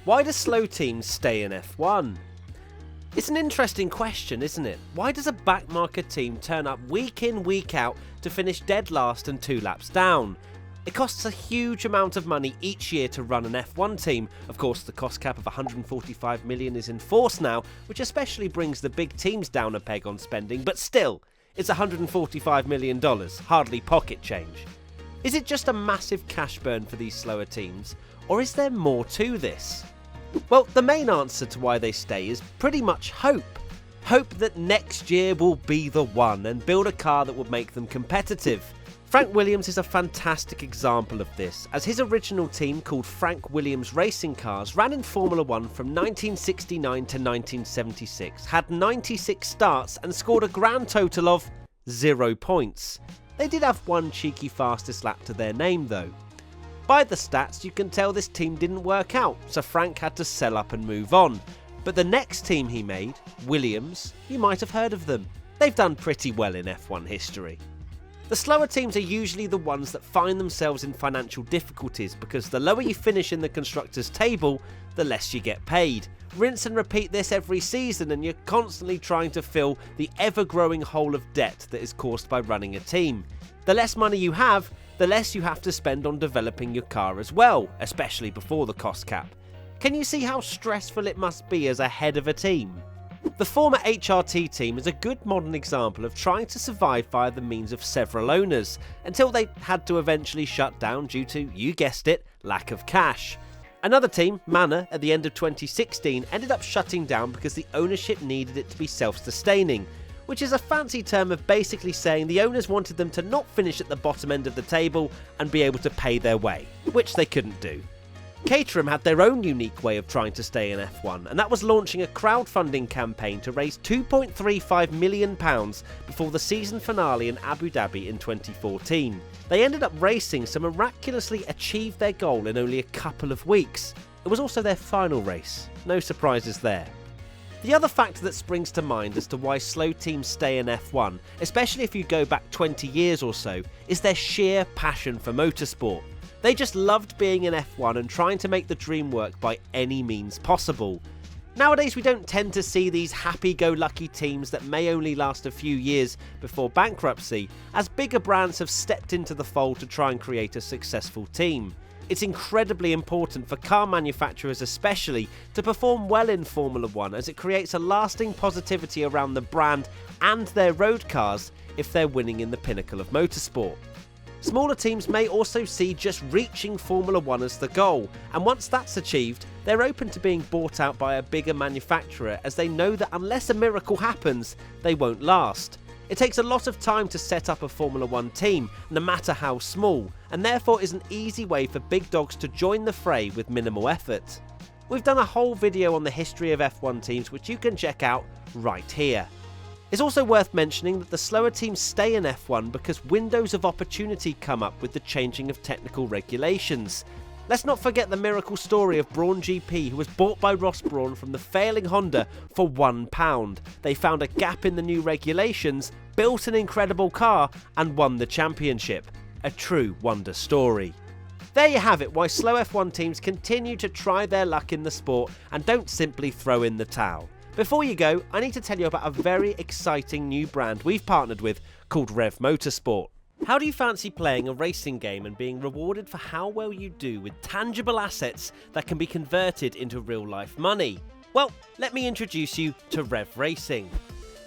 Why do slow teams stay in F1? It's an interesting question, isn't it? Why does a backmarker team turn up week in, week out to finish dead last and 2 laps down? It costs a huge amount of money each year to run an F1 team. Of course, the cost cap of $145 million is in force now, which especially brings the big teams down a peg on spending, but still, it's $145 million, hardly pocket change. Is it just a massive cash burn for these slower teams, or is there more to this? Well, the main answer to why they stay is pretty much hope. Hope that next year will be the one and build a car that will make them competitive. Frank Williams is a fantastic example of this, as his original team, called Frank Williams Racing Cars, ran in Formula 1 from 1969 to 1976, had 96 starts and scored a grand total of 0 points. They did have one cheeky fastest lap to their name though. By the stats, you can tell this team didn't work out, so Frank had to sell up and move on. But the next team he made, Williams, you might have heard of them. They've done pretty well in F1 history. The slower teams are usually the ones that find themselves in financial difficulties because the lower you finish in the constructors' table, the less you get paid. Rinse and repeat this every season and you're constantly trying to fill the ever-growing hole of debt that is caused by running a team. The less money you have, the less you have to spend on developing your car as well, especially before the cost cap. Can you see how stressful it must be as a head of a team? The former HRT team is a good modern example of trying to survive via the means of several owners, until they had to eventually shut down due to, you guessed it, lack of cash. Another team, Manor, at the end of 2016 ended up shutting down because the ownership needed it to be self-sustaining, which is a fancy term of basically saying the owners wanted them to not finish at the bottom end of the table and be able to pay thetheir way, which they couldn't do. Caterham had their own unique way of trying to stay in F1, and that was launching a crowdfunding campaign to raise £2.35 million before the season finale in Abu Dhabi in 2014. They ended up racing, so miraculously achieved their goal in only a couple of weeks. It was also their final race, no surprises there. The other factor that springs to mind as to why slow teams stay in F1, especially if you go back 20 years or so, is their sheer passion for motorsport. They just loved being in F1 and trying to make the dream work by any means possible. Nowadays we don't tend to see these happy-go-lucky teams that may only last a few years before bankruptcy, as bigger brands have stepped into the fold to try and create a successful team. It's incredibly important for car manufacturers especially to perform well in Formula 1, as it creates a lasting positivity around the brand and their road cars if they're winning in the pinnacle of motorsport. Smaller teams may also see just reaching Formula 1 as the goal, and once that's achieved, they're open to being bought out by a bigger manufacturer, as they know that unless a miracle happens, they won't last. It takes a lot of time to set up a Formula 1 team, no matter how small, and therefore is an easy way for big dogs to join the fray with minimal effort. We've done a whole video on the history of F1 teams which you can check out right here. It's also worth mentioning that the slower teams stay in F1 because windows of opportunity come up with the changing of technical regulations. Let's not forget the miracle story of Brawn GP, who was bought by Ross Brawn from the failing Honda for £1. They found a gap in the new regulations, built an incredible car and won the championship. A true wonder story. There you have it, why slow F1 teams continue to try their luck in the sport and don't simply throw in the towel. Before you go, I need to tell you about a very exciting new brand we've partnered with called Rev Motorsport. How do you fancy playing a racing game and being rewarded for how well you do with tangible assets that can be converted into real-life money? Well, let me introduce you to Rev Racing.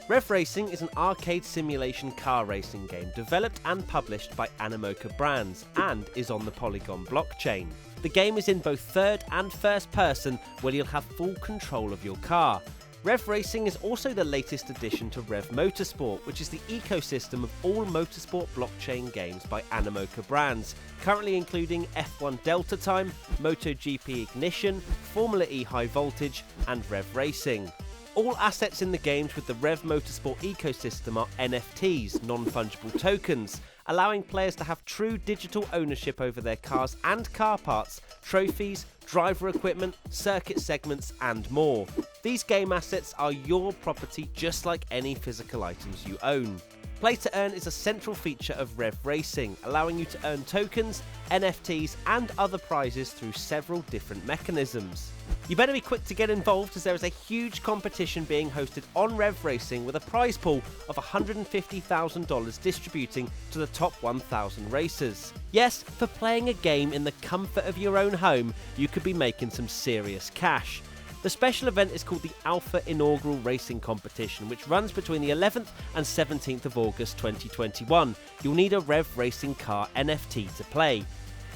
Rev Racing is an arcade simulation car racing game developed and published by Animoca Brands and is on the Polygon blockchain. The game is in both third and first person, where you'll have full control of your car. Rev Racing is also the latest addition to Rev Motorsport, which is the ecosystem of all motorsport blockchain games by Animoca Brands, currently including F1 Delta Time, MotoGP Ignition, Formula E High Voltage and Rev Racing. All assets in the games with the Rev Motorsport ecosystem are NFTs, non-fungible tokens, allowing players to have true digital ownership over their cars and car parts, trophies, driver equipment, circuit segments and more. These game assets are your property just like any physical items you own. Play to earn is a central feature of Rev Racing, allowing you to earn tokens, NFTs and other prizes through several different mechanisms. You better be quick to get involved, as there is a huge competition being hosted on Rev Racing with a prize pool of $150,000 distributing to the top 1,000 racers. Yes, for playing a game in the comfort of your own home, you could be making some serious cash. The special event is called the Alpha Inaugural Racing Competition, which runs between the 11th and 17th of August 2021. You'll need a Rev Racing car NFT to play.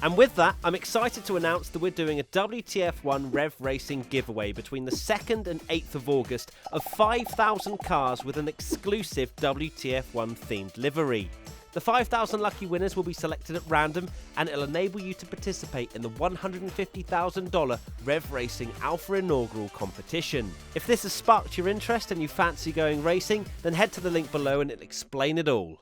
And with that, I'm excited to announce that we're doing a WTF1 Rev Racing giveaway between the 2nd and 8th of August of 5,000 cars with an exclusive WTF1 themed livery. The 5,000 lucky winners will be selected at random, and it'll enable you to participate in the $150,000 Rev Racing Alpha Inaugural competition. If this has sparked your interest and you fancy going racing, then head to the link below and it'll explain it all.